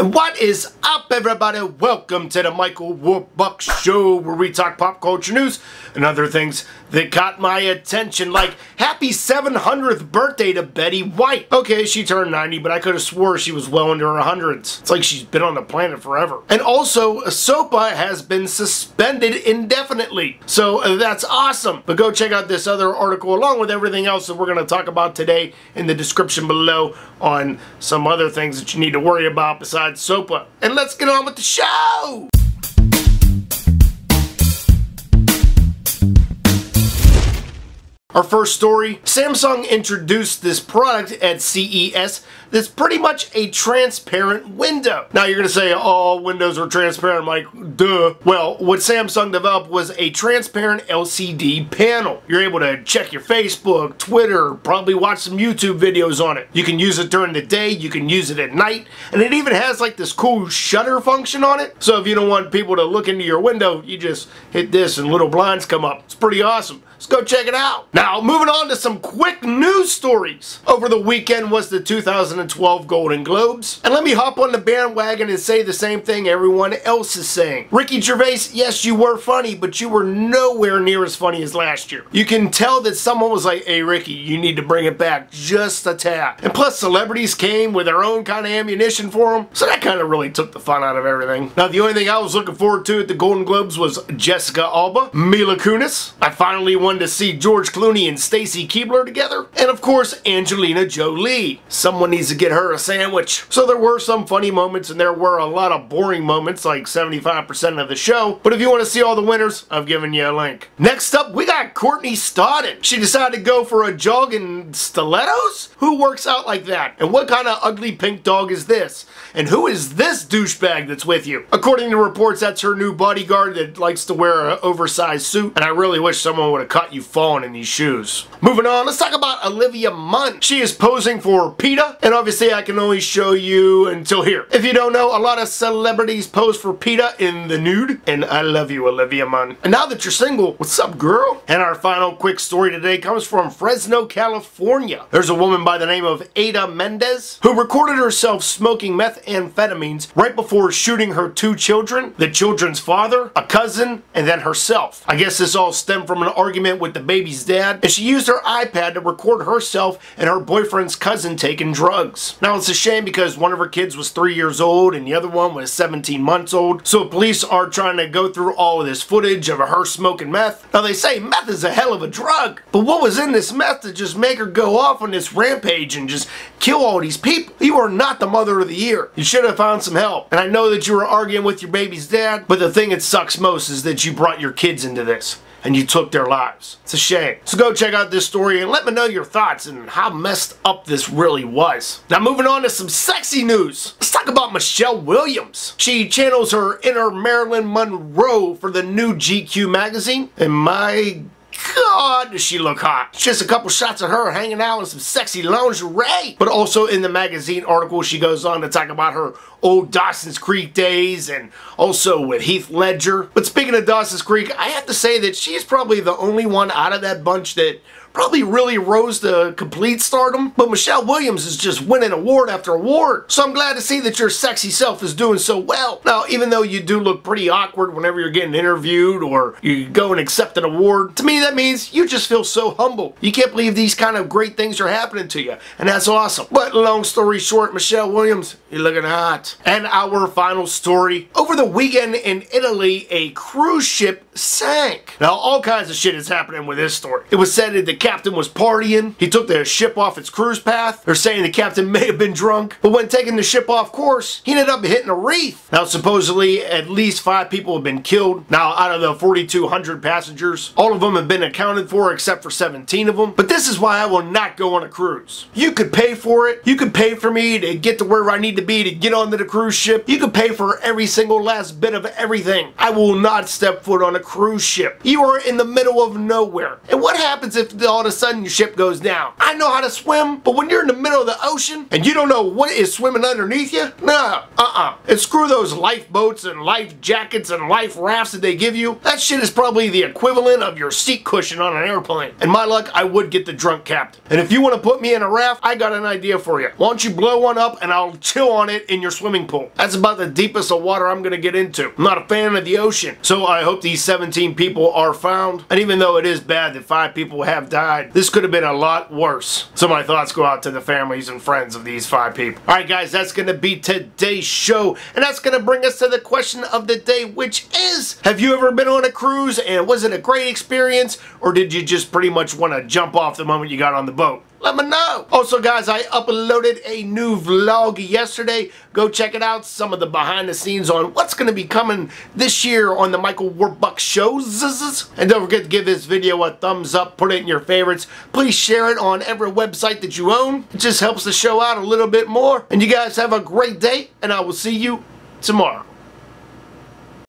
And what is up, everybody? Welcome to the Michael Warbux Show, where we talk pop culture news and other things that caught my attention, like happy 700th birthday to Betty White. Okay, she turned 90, but I could have swore she was well into her hundreds. It's like she's been on the planet forever. And also, SOPA has been suspended indefinitely. So that's awesome. But go check out this other article along with everything else that we're going to talk about today in the description below on some other things that you need to worry about besides SOPA. And let's get on with the show! Our first story, Samsung introduced this product at CES that's pretty much a transparent window. Now you're going to say, oh, windows are transparent, Mike, duh. Well, what Samsung developed was a transparent LCD panel. You're able to check your Facebook, Twitter, probably watch some YouTube videos on it. You can use it during the day, you can use it at night, and it even has like this cool shutter function on it. So if you don't want people to look into your window, you just hit this and little blinds come up. It's pretty awesome. Let's go check it out. Now, moving on to some quick news stories. Over the weekend was the 2012 Golden Globes. And let me hop on the bandwagon and say the same thing everyone else is saying. Ricky Gervais, yes, you were funny, but you were nowhere near as funny as last year. You can tell that someone was like, hey, Ricky, you need to bring it back just a tad. And plus, celebrities came with their own kind of ammunition for them. So that kind of really took the fun out of everything. Now, the only thing I was looking forward to at the Golden Globes was Jessica Alba, Mila Kunis. I finally wanted to see George Clooney and Stacy Keibler together, and of course Angelina Jolie. Someone needs to get her a sandwich. So there were some funny moments and there were a lot of boring moments, like 75% of the show, but if you want to see all the winners, I've given you a link. Next up, we got Courtney Stodden. She decided to go for a jog in stilettos? Who works out like that? And what kind of ugly pink dog is this? And who is this douchebag that's with you? According to reports, that's her new bodyguard that likes to wear an oversized suit, and I really wish someone would have caught you falling in these shoes. Moving on, let's talk about Olivia Munn. She is posing for PETA, and obviously I can only show you until here. If you don't know, a lot of celebrities pose for PETA in the nude, and I love you, Olivia Munn. And now that you're single, what's up, girl? And our final quick story today comes from Fresno, California. There's a woman by the name of Aida Mendez who recorded herself smoking methamphetamines right before shooting her two children, the children's father, a cousin, and then herself. I guess this all stemmed from an argument with the baby's dad, and she used her iPad to record herself and her boyfriend's cousin taking drugs. Now it's a shame because one of her kids was 3 years old and the other one was 17 months old, so police are trying to go through all of this footage of her smoking meth. Now they say meth is a hell of a drug, but what was in this meth to just make her go off on this rampage and just kill all these people? You are not the mother of the year. You should have found some help. And I know that you were arguing with your baby's dad, but the thing that sucks most is that you brought your kids into this and you took their lives. It's a shame. So go check out this story and let me know your thoughts and how messed up this really was. Now moving on to some sexy news. Let's talk about Michelle Williams. She channels her inner Marilyn Monroe for the new GQ magazine, and my God, does she look hot. Just a couple shots of her hanging out in some sexy lingerie. But also in the magazine article, she goes on to talk about her old Dawson's Creek days and also with Heath Ledger. But speaking of Dawson's Creek, I have to say that she's probably the only one out of that bunch that probably really rose to complete stardom, but Michelle Williams is just winning award after award. So I'm glad to see that your sexy self is doing so well. Now, even though you do look pretty awkward whenever you're getting interviewed or you go and accept an award, to me that means you just feel so humble. You can't believe these kind of great things are happening to you, and that's awesome. But long story short, Michelle Williams, you're looking hot. And our final story, over the weekend in Italy, a cruise ship sank. Now, all kinds of shit is happening with this story. It was said that the captain was partying. He took the ship off its cruise path. They're saying the captain may have been drunk, but when taking the ship off course, he ended up hitting a reef. Now, supposedly, at least 5 people have been killed. Now, out of the 4,200 passengers, all of them have been accounted for except for 17 of them. But this is why I will not go on a cruise. You could pay for it. You could pay for me to get to where I need to be to get onto the cruise ship. You could pay for every single last bit of everything. I will not step foot on a cruise cruise ship. You are in the middle of nowhere. And what happens if all of a sudden your ship goes down? I know how to swim, but when you're in the middle of the ocean and you don't know what is swimming underneath you, no, And screw those lifeboats and life jackets and life rafts that they give you. That shit is probably the equivalent of your seat cushion on an airplane. And my luck, I would get the drunk captain. And if you want to put me in a raft, I got an idea for you. Why don't you blow one up and I'll chill on it in your swimming pool. That's about the deepest of water I'm going to get into. I'm not a fan of the ocean. So I hope these 17 people are found. And even though it is bad that 5 people have died, this could have been a lot worse. So my thoughts go out to the families and friends of these 5 people. Alright guys, that's going to be today's show. And that's going to bring us to the question of the day, which is, have you ever been on a cruise and was it a great experience? Or did you just pretty much want to jump off the moment you got on the boat? Let me know. Also guys, I uploaded a new vlog yesterday. Go check it out. Some of the behind the scenes on what's going to be coming this year on the Michael Warbux shows. And don't forget to give this video a thumbs up. Put it in your favorites. Please share it on every website that you own. It just helps the show out a little bit more. And you guys have a great day. And I will see you tomorrow.